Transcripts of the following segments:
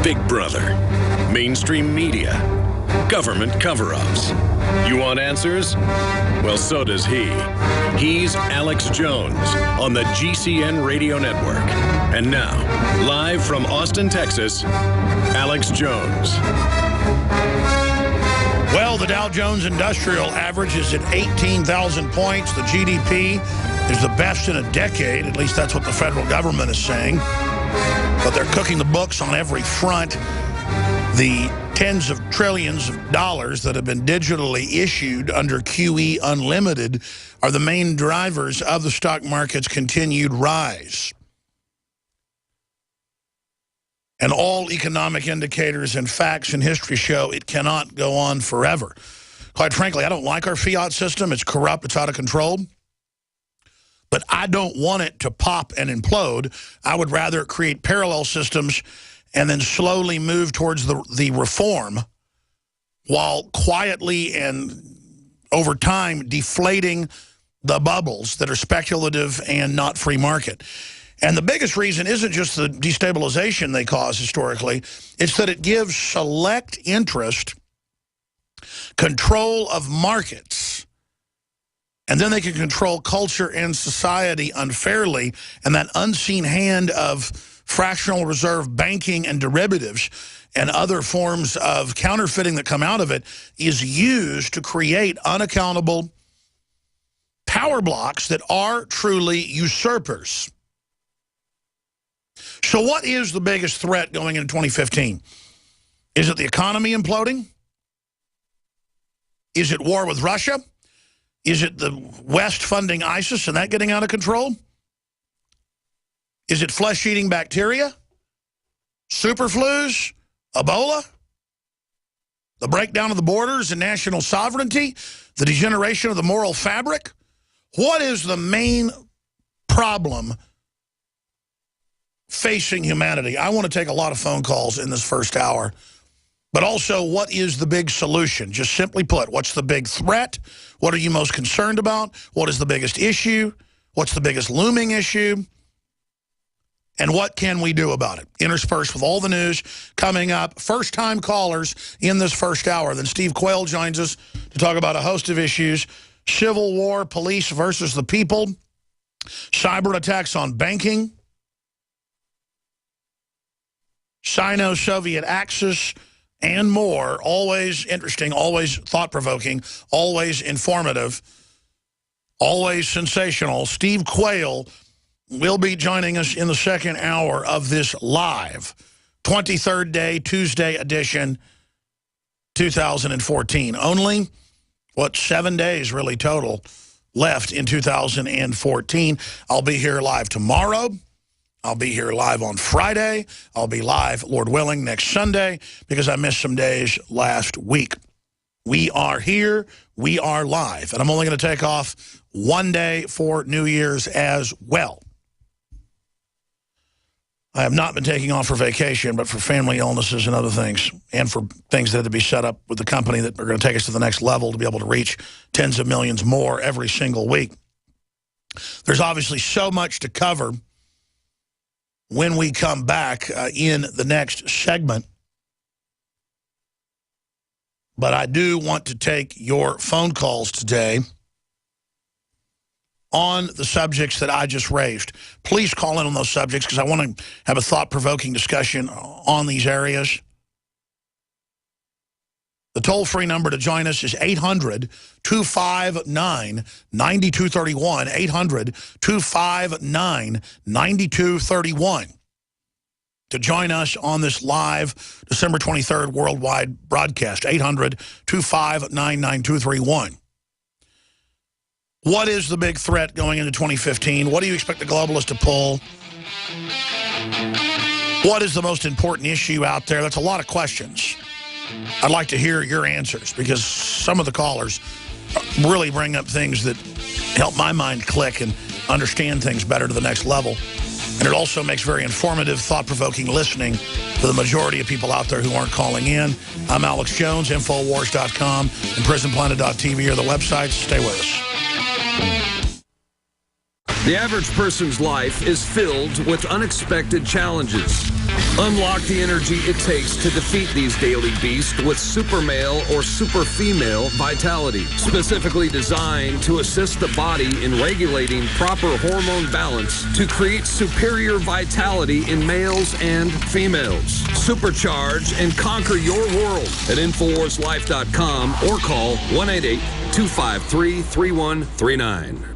Big Brother, mainstream media, government cover-ups. You want answers? Well, so does he. He's Alex Jones on the GCN Radio Network. And now, live from Austin, Texas, Alex Jones. Well, the Dow Jones Industrial average is at 18,000 points. The GDP is the best in a decade. At least that's what the federal government is saying. But they're cooking the books on every front. The tens of trillions of dollars that have been digitally issued under QE Unlimited are the main drivers of the stock market's continued rise. And all economic indicators and facts and history show it cannot go on forever. Quite frankly, I don't like our fiat system. It's corrupt. It's out of control. But I don't want it to pop and implode. I would rather create parallel systems and then slowly move towards the reform while quietly and over time deflating the bubbles that are speculative and not free market. And the biggest reason isn't just the destabilization they cause historically. It's that it gives select interest control of markets. And then they can control culture and society unfairly. And that unseen hand of fractional reserve banking and derivatives and other forms of counterfeiting that come out of it is used to create unaccountable power blocks that are truly usurpers. So what is the biggest threat going into 2015? Is it the economy imploding? Is it war with Russia? Is it the West funding ISIS and that getting out of control? Is it flesh-eating bacteria? Superflus? Ebola? The breakdown of the borders and national sovereignty? The degeneration of the moral fabric? What is the main problem facing humanity? I want to take a lot of phone calls in this first hour. But also, what is the big solution? Just simply put, what's the big threat? What are you most concerned about? What is the biggest issue? What's the biggest looming issue? And what can we do about it? Interspersed with all the news coming up. First-time callers in this first hour. Then Steve Quayle joins us to talk about a host of issues. Civil war, police versus the people. Cyber attacks on banking. Sino-Soviet axis. And more. Always interesting, always thought-provoking, always informative, always sensational. Steve Quayle will be joining us in the second hour of this live 23rd day, Tuesday edition, 2014. Only, 7 days really total left in 2014. I'll be here live tomorrow. I'll be here live on Friday. I'll be live, Lord willing, next Sunday because I missed some days last week. We are here. We are live. And I'm only going to take off one day for New Year's as well. I have not been taking off for vacation, but for family illnesses and other things, and for things that had to be set up with the company that are going to take us to the next level to be able to reach tens of millions more every single week. There's obviously so much to cover when we come back in the next segment. But I do want to take your phone calls today on the subjects that I just raised. Please call in on those subjects because I want to have a thought-provoking discussion on these areas. The toll-free number to join us is 800-259-9231, 800-259-9231. To join us on this live December 23rd worldwide broadcast, 800-259-9231. What is the big threat going into 2015? What do you expect the globalists to pull? What is the most important issue out there? That's a lot of questions. I'd like to hear your answers because some of the callers really bring up things that help my mind click and understand things better to the next level. And it also makes very informative, thought-provoking listening for the majority of people out there who aren't calling in. I'm Alex Jones, Infowars.com and PrisonPlanet.tv are the websites. Stay with us. The average person's life is filled with unexpected challenges. Unlock the energy it takes to defeat these daily beasts with Super Male or Super Female Vitality, specifically designed to assist the body in regulating proper hormone balance to create superior vitality in males and females. Supercharge and conquer your world at InfoWarsLife.com or call 1-888-253-3139.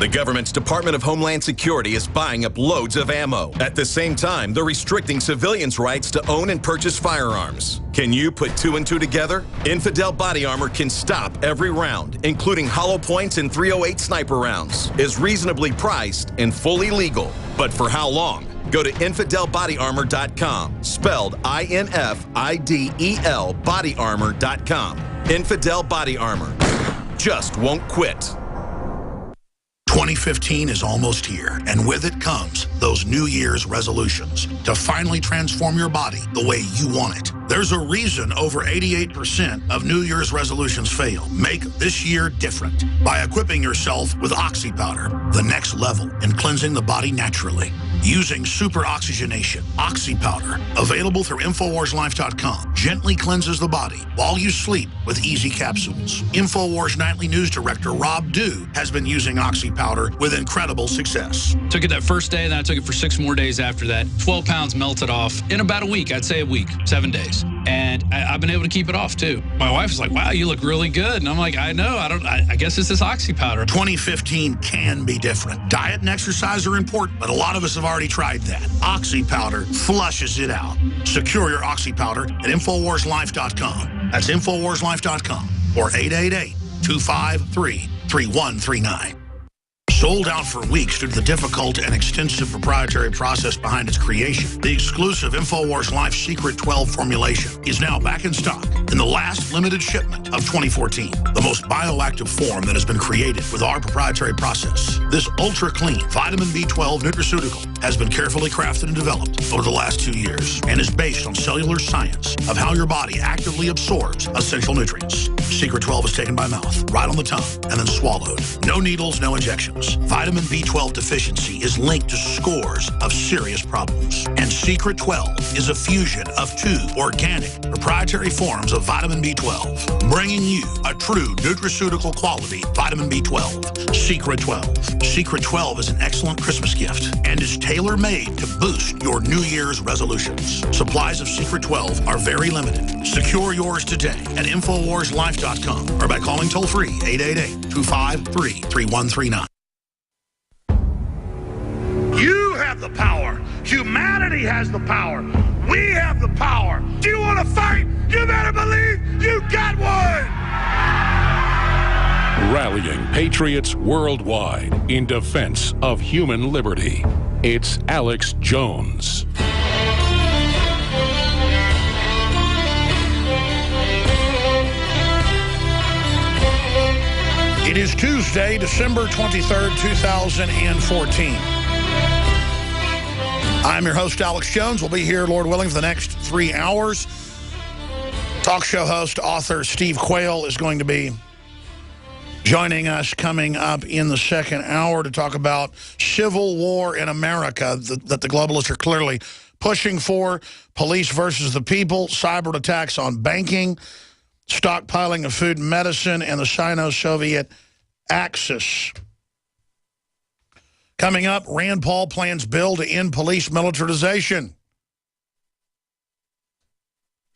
The government's Department of Homeland Security is buying up loads of ammo. At the same time, they're restricting civilians' rights to own and purchase firearms. Can you put two and two together? Infidel Body Armor can stop every round, including hollow points and .308 sniper rounds, is reasonably priced and fully legal. But for how long? Go to InfidelBodyArmor.com, spelled INFIDEL bodyarmor.com. Infidel Body Armor. Just won't quit. 2015 is almost here, and with it comes those New Year's resolutions to finally transform your body the way you want it. There's a reason over 88% of New Year's resolutions fail. Make this year different by equipping yourself with Oxy Powder, the next level in cleansing the body naturally. Using super oxygenation, Oxy Powder, available through InfoWarsLife.com, gently cleanses the body while you sleep with easy capsules. InfoWars Nightly News Director Rob Dew has been using Oxy Powder with incredible success. Took it that first day, and then I took it for 6 more days after that. 12 pounds melted off in about a week. I'd say a week, 7 days. And I've been able to keep it off, too. My wife was like, wow, you look really good. And I'm like, I know. I guess it's this Oxy Powder. 2015 can be different. Diet and exercise are important, but a lot of us have already tried that. Oxy Powder flushes it out. Secure your Oxy Powder at InfoWarsLife.com. That's InfoWarsLife.com or 888-253-3139. Sold out for weeks due to the difficult and extensive proprietary process behind its creation, the exclusive InfoWars Life Secret 12 formulation is now back in stock in the last limited shipment of 2014. The most bioactive form that has been created with our proprietary process. This ultra-clean vitamin B12 nutraceutical has been carefully crafted and developed over the last 2 years and is based on cellular science of how your body actively absorbs essential nutrients. Secret 12 is taken by mouth, right on the tongue, and then swallowed. No needles, no injections. Vitamin B12 deficiency is linked to scores of serious problems. And Secret 12 is a fusion of 2 organic, proprietary forms of vitamin B12, bringing you a true nutraceutical quality vitamin B12. Secret 12. Secret 12 is an excellent Christmas gift and is tailor-made to boost your New Year's resolutions. Supplies of Secret 12 are very limited. Secure yours today at InfoWarsLife.com or by calling toll-free 888-253-3139. You have the power. Humanity has the power. We have the power. Do you want to fight? You better believe you got one. Rallying patriots worldwide in defense of human liberty. It's Alex Jones. It is Tuesday, December 23rd, 2014. I'm your host, Alex Jones. We'll be here, Lord willing, for the next 3 hours. Talk show host, author Steve Quayle is going to be joining us coming up in the second hour to talk about civil war in America that the globalists are clearly pushing for, police versus the people, cyber attacks on banking, stockpiling of food and medicine, and the Sino-Soviet axis. Coming up, Rand Paul plans bill to end police militarization.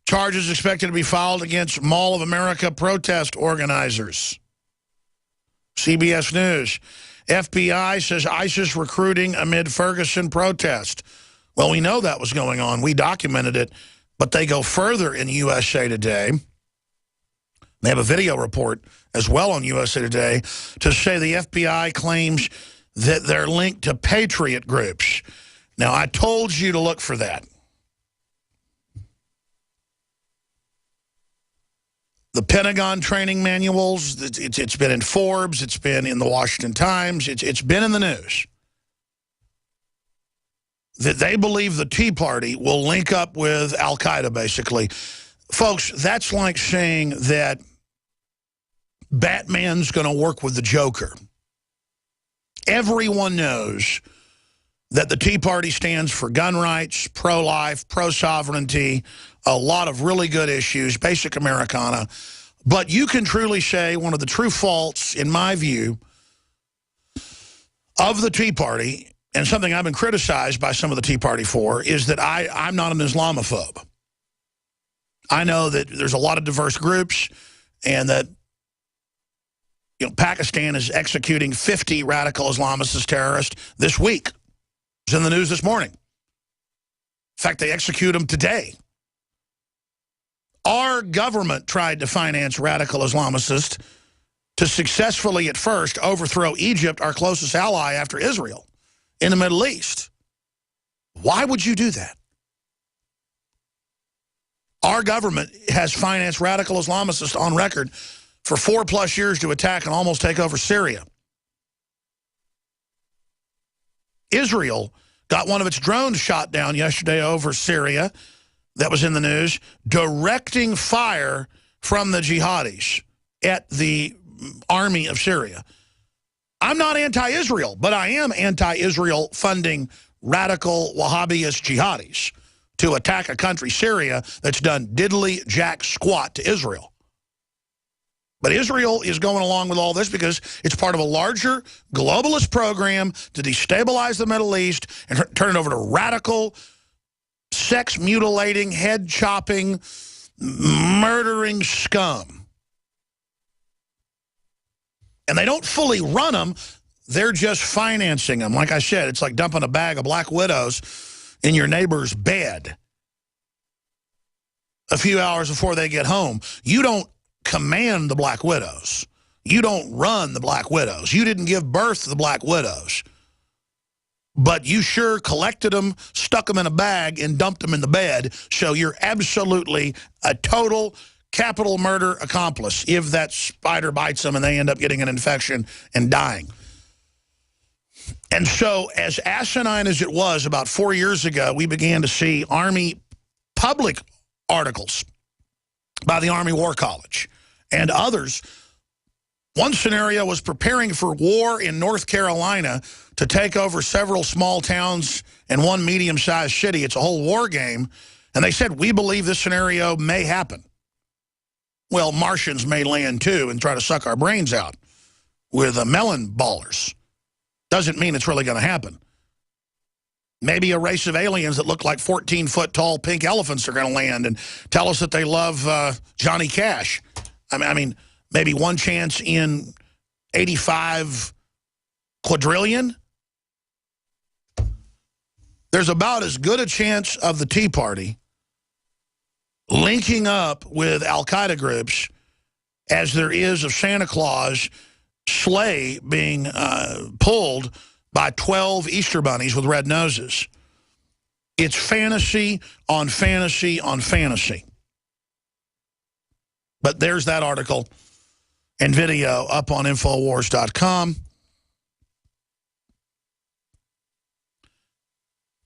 Charges expected to be filed against Mall of America protest organizers. CBS News. FBI says ISIS recruiting amid Ferguson protest. Well, we know that was going on. We documented it. But they go further in USA Today. They have a video report as well on USA Today to say the FBI claims that they're linked to patriot groups. Now, I told you to look for that. The Pentagon training manuals, it's been in Forbes, it's been in the Washington Times, it's been in the news. That they believe the Tea Party will link up with Al-Qaeda, basically. Folks, that's like saying that Batman's going to work with the Joker. Everyone knows that the Tea Party stands for gun rights, pro-life, pro-sovereignty, a lot of really good issues, basic Americana. But you can truly say one of the true faults, in my view, of the Tea Party, and something I've been criticized by some of the Tea Party for, is that I'm not an Islamophobe. I know that there's a lot of diverse groups, and that Pakistan is executing 50 radical Islamist terrorists this week. It's in the news this morning. In fact, they execute them today. Our government tried to finance radical Islamists to successfully, at first, overthrow Egypt, our closest ally after Israel, in the Middle East. Why would you do that? Our government has financed radical Islamists on record for 4+ years to attack and almost take over Syria. Israel got one of its drones shot down yesterday over Syria, that was in the news, directing fire from the jihadis at the army of Syria. I'm not anti-Israel, but I am anti-Israel funding radical Wahhabist jihadis to attack a country, Syria, that's done diddly jack squat to Israel. But Israel is going along with all this because it's part of a larger globalist program to destabilize the Middle East and turn it over to radical, sex-mutilating, head-chopping, murdering scum. And they don't fully run them. They're just financing them. Like I said, it's like dumping a bag of Black Widows in your neighbor's bed a few hours before they get home. You don't command the Black Widows. You don't run the Black Widows. You didn't give birth to the Black Widows. But you sure collected them, stuck them in a bag, and dumped them in the bed, so you're absolutely a total capital murder accomplice if that spider bites them and they end up getting an infection and dying. And so, as asinine as it was about 4 years ago, we began to see Army public articles by the Army War College and others. One scenario was preparing for war in North Carolina to take over several small towns and one medium-sized city. It's a whole war game. And they said, we believe this scenario may happen. Well, Martians may land too and try to suck our brains out with melon ballers. Doesn't mean it's really going to happen. Maybe a race of aliens that look like 14-foot tall pink elephants are going to land and tell us that they love Johnny Cash. I mean, maybe one chance in 85 quadrillion. There's about as good a chance of the Tea Party linking up with Al-Qaeda groups as there is of Santa Claus sleigh being pulled by 12 Easter bunnies with red noses. It's fantasy on fantasy on fantasy. But there's that article and video up on Infowars.com.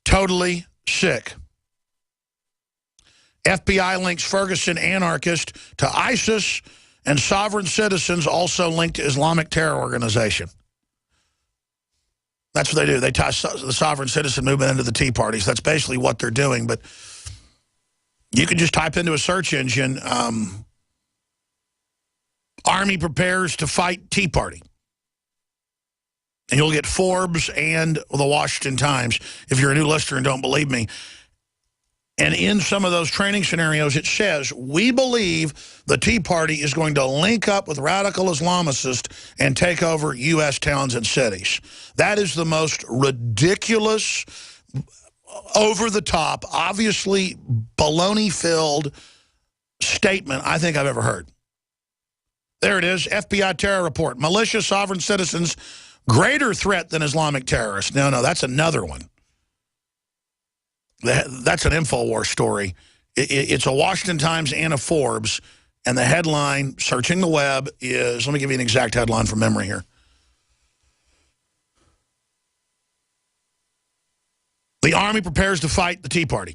Totally sick. FBI links Ferguson anarchist to ISIS, and sovereign citizens also linked to Islamic terror organization. That's what they do. They tie the sovereign citizen movement into the Tea Parties. That's basically what they're doing. But you can just type into a search engine, Army prepares to fight Tea Party. And you'll get Forbes and the Washington Times if you're a new listener and don't believe me. And in some of those training scenarios, it says, we believe the Tea Party is going to link up with radical Islamists and take over U.S. towns and cities. That is the most ridiculous, over-the-top, obviously baloney-filled statement I think I've ever heard. There it is, FBI terror report. Militia, sovereign citizens, greater threat than Islamic terrorists. No, that's another one. That's an InfoWars story. It's a Washington Times and a Forbes, and the headline, searching the web, is, let me give you an exact headline from memory here. The Army prepares to fight the Tea Party.